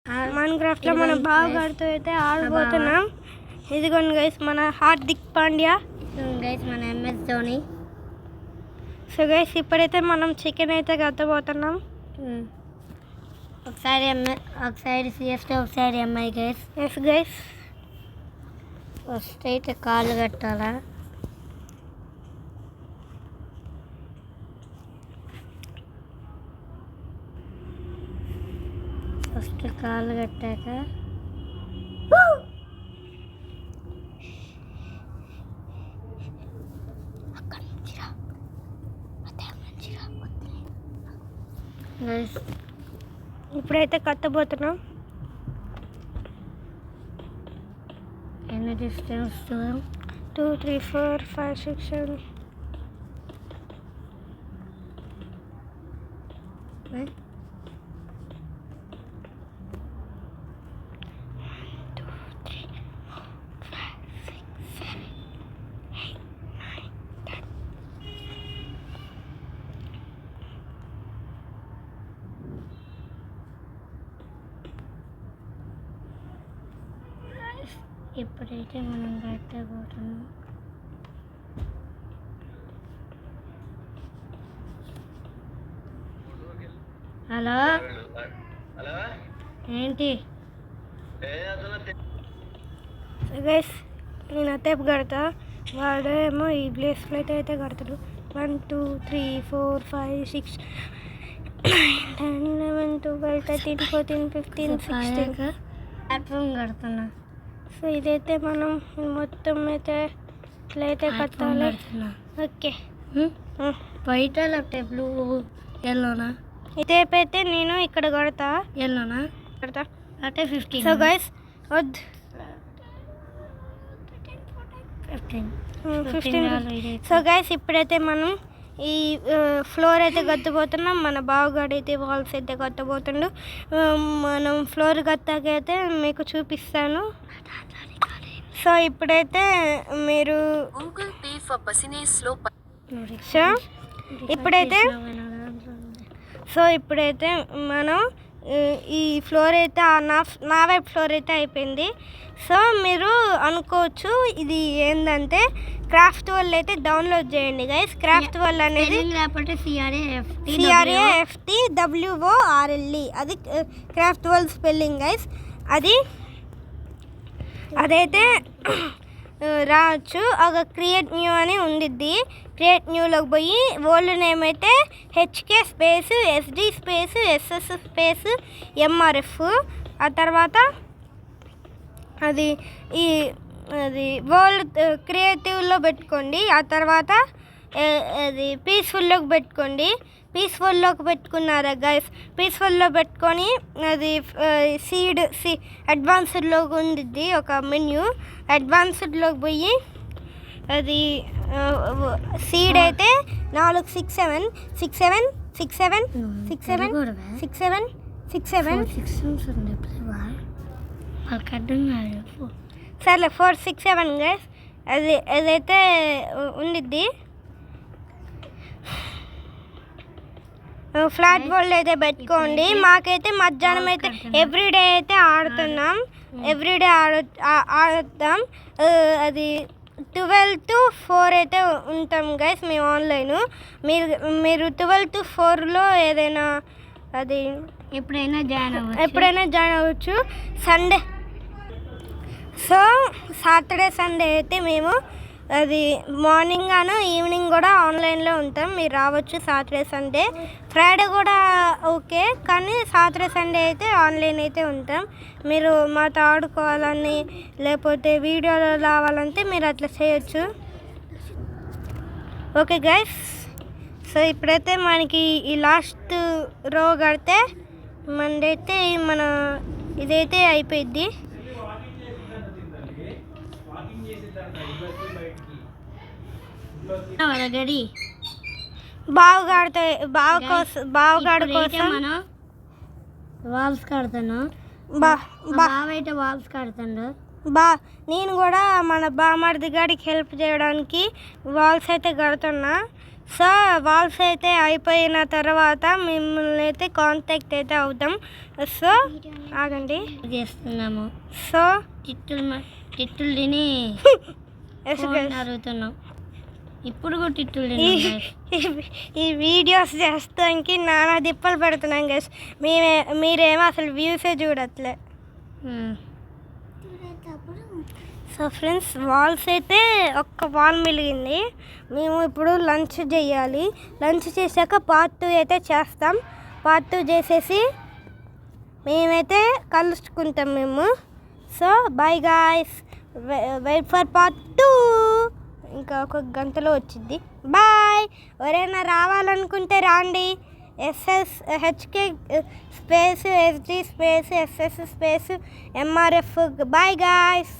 Minecraft లో మనం బావగాడితో అయితే ఆడబోతున్నాం. ఇదిగోండి గైస్ మన హార్దిక్ పాండ్యా, గైస్ మన MS ధోని. సో గైస్ ఇప్పుడైతే మనం చికెన్ అయితే కట్టబోతున్నాం. ఒకసారి CST ఒకసారి MI గైస్. ఎస్ గైస్, ఫస్ట్ అయితే కాళ్ళు కట్టాలా. ఫస్ట్ కాళ్ళు కట్టాక గైస్ ఇప్పుడైతే కట్టబోతున్నాం. ఎన్ని డిస్టెన్స్ 2 3 4 5 6 7 ఇప్పుడైతే మనం కట్టబోతున్నాం. హలో ఏంటి గైస్ నేను అతేపు కడతా, వాడేమో ఈ ప్లేస్ ప్లేట్ అయితే కడతాడు. 1 2 3 4 5 6 9 10 11 12 13 14 15 16 ప్లాట్ఫామ్ కడుతున్నా. సో ఇదైతే మనం మొత్తం అయితే ఇట్లా అయితే కట్టాలి. ఓకే, వైట్ లేకపోతే బ్లూ ఎల్లోనా? ఈ టేప్ అయితే నేను ఇక్కడ కడతా. ఎల్లోనా కడతా అంటే 15. సో గైస్ వద్దు 15. సో గైస్ ఇప్పుడైతే మనం ఈ ఫ్లోర్ అయితే కట్టబోతున్నాం. మన బావగాడు అయితే వాల్స్ అయితే కట్టబోతుండు. మనం ఫ్లోర్ కట్టాకైతే మీకు చూపిస్తాను. సో ఇప్పుడైతే మీరు ఇప్పుడైతే మనం ఈ ఫ్లోర్ అయితే నా వైపు ఫ్లోర్ అయితే అయిపోయింది. సో మీరు అనుకోవచ్చు ఇది ఏంటంటే క్రాఫ్ట్ వరల్డ్ అయితే డౌన్లోడ్ చేయండి గైస్. క్రాఫ్ట్ వరల్డ్ అనేది CRAFTWORLD, అది క్రాఫ్ట్ వరల్డ్ స్పెల్లింగ్ గైస్. అదైతే రావచ్చు. ఒక క్రియేట్ న్యూ అని ఉండిద్ది. క్రియేట్ న్యూలోకి పోయి వరల్డ్ నేమ్ అయితే HK space SD space SS space MRF, ఆ తర్వాత అది వరల్డ్ క్రియేటివ్లో పెట్టుకోండి. ఆ తర్వాత అది పీస్ఫుల్లోకి పెట్టుకోండి. పీస్ఫుల్లోకి పెట్టుకున్నారా గైస్? పీస్ఫుల్లో పెట్టుకొని అది అడ్వాన్స్డ్లోకి ఉండిద్ది ఒక మెన్యూ. అడ్వాన్స్డ్లోకి పోయి అది సీడ్ అయితే 4 6 7 6 7 6 7 6 7 6 7 6 7 సర్లే 4 6 7 గైస్. అదైతే ఉండిద్ది. ఫ్లాట్ వరల్డ్ అయితే పెట్టుకోండి. మాకైతే మధ్యాహ్నం అయితే ఎవ్రీడే అయితే ఆడుతున్నాం. ఎవ్రీడే ఆడతాం. అది 12 to 4 అయితే ఉంటాం గైస్ మేము ఆన్లైన్. మీరు 12 to 4లో ఏదైనా అది ఎప్పుడైనా జాయిన్ అవ్వచ్చు. సండే, సో సాటర్డే సండే అయితే మేము అది మార్నింగ్ గాను ఈవినింగ్ కూడా ఆన్లైన్లో ఉంటాం. మీరు రావచ్చు సాటర్డే సండే. ఫ్రైడే కూడా ఓకే, కానీ సాటర్డే సండే అయితే ఆన్లైన్ అయితే ఉంటాం. మీరు మాతో ఆడుకోవాలని లేకపోతే వీడియోలో రావాలంటే మీరు అట్లా చేయొచ్చు. ఓకే గైస్, సో ఇప్పుడైతే మనకి ఈ లాస్ట్ రో కడితే మనదైతే ఇదైతే అయిపోయింది. బావగాడు కోసం వాల్స్ కడతాను. వాల్స్ కడతాను. నేను కూడా మన బామర్ది గారికి హెల్ప్ చేయడానికి వాల్స్ అయితే కడుతున్నా. సో వాల్స్ అయితే అయిపోయిన తర్వాత మిమ్మల్ని అయితే కాంటాక్ట్ అయితే అవుతాం. సో ఆగండి. చేస్తున్నాము. సో తిట్టులు తిని అడుగుతున్నాం. ఇప్పుడు కూడా తిట్టులు ఈ వీడియోస్ చేస్తానికి నానా దిప్పలు పెడుతున్నాం గైస్. మీరేమో అసలు వ్యూసే చూడట్లే. సో ఫ్రెండ్స్, వాల్స్ అయితే ఒక్క వాల్ మిలిగింది. మేము ఇప్పుడు లంచ్ చేయాలి. లంచ్ చేశాక పార్ట్ 2 అయితే చేస్తాం. పార్ట్ 2 చేసేసి మేమైతే కలుసుకుంటాం మేము. So bye guys, wait for part 2. ఇంకా ఒక గంటలో వచ్చింది. బాయ్. ఎవరైనా రావాలనుకుంటే రాండి. HK space SD space SS space MRF. Bye guys.